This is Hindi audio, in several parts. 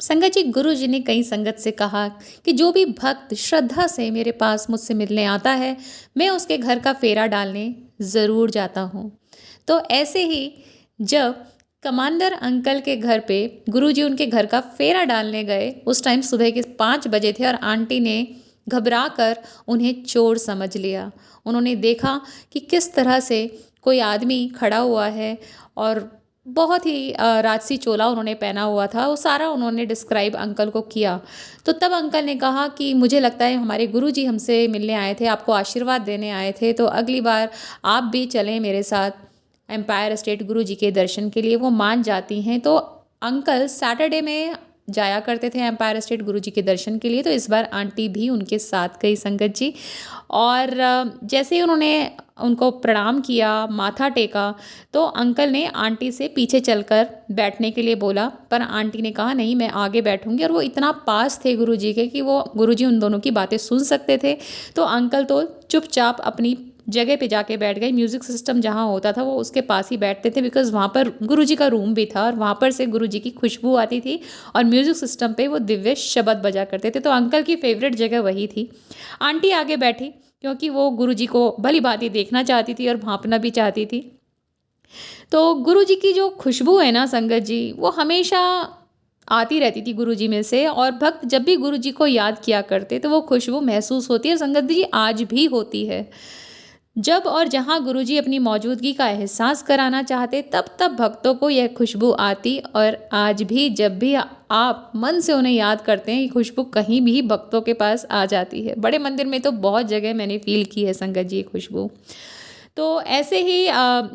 संगत जी, गुरु जी ने कई संगत से कहा कि जो भी भक्त श्रद्धा से मेरे पास मुझसे मिलने आता है, मैं उसके घर का फेरा डालने ज़रूर जाता हूँ। तो ऐसे ही जब कमांडर अंकल के घर पे गुरुजी उनके घर का फेरा डालने गए, उस टाइम सुबह के 5 बजे थे और आंटी ने घबरा कर उन्हें चोर समझ लिया। उन्होंने देखा कि किस तरह से कोई आदमी खड़ा हुआ है और बहुत ही राजसी चोला उन्होंने पहना हुआ था, वो सारा उन्होंने डिस्क्राइब अंकल को किया। तो तब अंकल ने कहा कि मुझे लगता है हमारे गुरुजी हमसे मिलने आए थे, आपको आशीर्वाद देने आए थे, तो अगली बार आप भी चलें मेरे साथ एम्पायर स्टेट गुरुजी के दर्शन के लिए। वो मान जाती हैं। तो अंकल सैटरडे में जाया करते थे एम्पायर स्टेट गुरुजी के दर्शन के लिए, तो इस बार आंटी भी उनके साथ गई संगत जी। और जैसे ही उन्होंने उनको प्रणाम किया, माथा टेका, तो अंकल ने आंटी से पीछे चलकर बैठने के लिए बोला, पर आंटी ने कहा नहीं, मैं आगे बैठूंगी। और वो इतना पास थे गुरुजी के कि वो गुरुजी उन दोनों की बातें सुन सकते थे। तो अंकल तो चुपचाप अपनी जगह पे जाके बैठ गए। म्यूज़िक सिस्टम जहाँ होता था वो उसके पास ही बैठते थे, बिकॉज़ वहाँ पर गुरुजी का रूम भी था और वहाँ पर से गुरुजी की खुशबू आती थी और म्यूज़िक सिस्टम पे वो दिव्य शब्द बजा करते थे। तो अंकल की फेवरेट जगह वही थी। आंटी आगे बैठी क्योंकि वो गुरुजी को भली भांति देखना चाहती थी और भांपना भी चाहती थी। तो गुरुजी की जो खुशबू है ना संगत जी, वो हमेशा आती रहती थी गुरुजी में से, और भक्त जब भी गुरुजी को याद किया करते तो वो खुशबू महसूस होती है। संगत जी, आज भी होती है। जब और जहाँ गुरुजी अपनी मौजूदगी का एहसास कराना चाहते, तब तब भक्तों को यह खुशबू आती। और आज भी जब भी आप मन से उन्हें याद करते हैं, ये खुशबू कहीं भी भक्तों के पास आ जाती है। बड़े मंदिर में तो बहुत जगह मैंने फील की है संगत जी ये खुशबू। तो ऐसे ही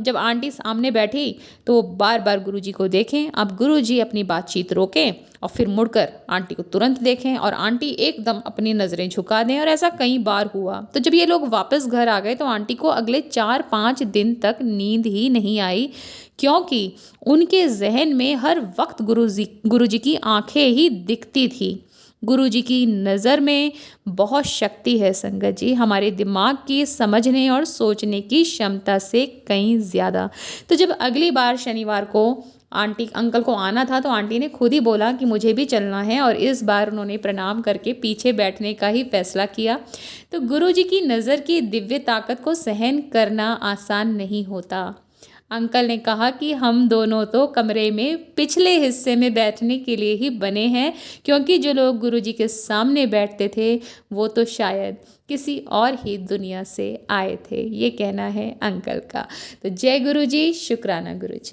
जब आंटी सामने बैठी तो बार बार गुरुजी को देखें। अब गुरुजी अपनी बातचीत रोकें और फिर मुड़कर आंटी को तुरंत देखें और आंटी एकदम अपनी नज़रें झुका दें। और ऐसा कई बार हुआ। तो जब ये लोग वापस घर आ गए तो आंटी को अगले 4-5 दिन तक नींद ही नहीं आई, क्योंकि उनके जहन में हर वक्त गुरुजी की आंखें ही दिखती थी। गुरुजी की नज़र में बहुत शक्ति है संगत जी, हमारे दिमाग की समझने और सोचने की क्षमता से कहीं ज़्यादा। तो जब अगली बार शनिवार को आंटी अंकल को आना था तो आंटी ने खुद ही बोला कि मुझे भी चलना है, और इस बार उन्होंने प्रणाम करके पीछे बैठने का ही फैसला किया। तो गुरुजी की नज़र की दिव्य ताकत को सहन करना आसान नहीं होता। अंकल ने कहा कि हम दोनों तो कमरे में पिछले हिस्से में बैठने के लिए ही बने हैं, क्योंकि जो लोग गुरुजी के सामने बैठते थे वो तो शायद किसी और ही दुनिया से आए थे। ये कहना है अंकल का। तो जय गुरुजी, शुक्राना गुरुजी।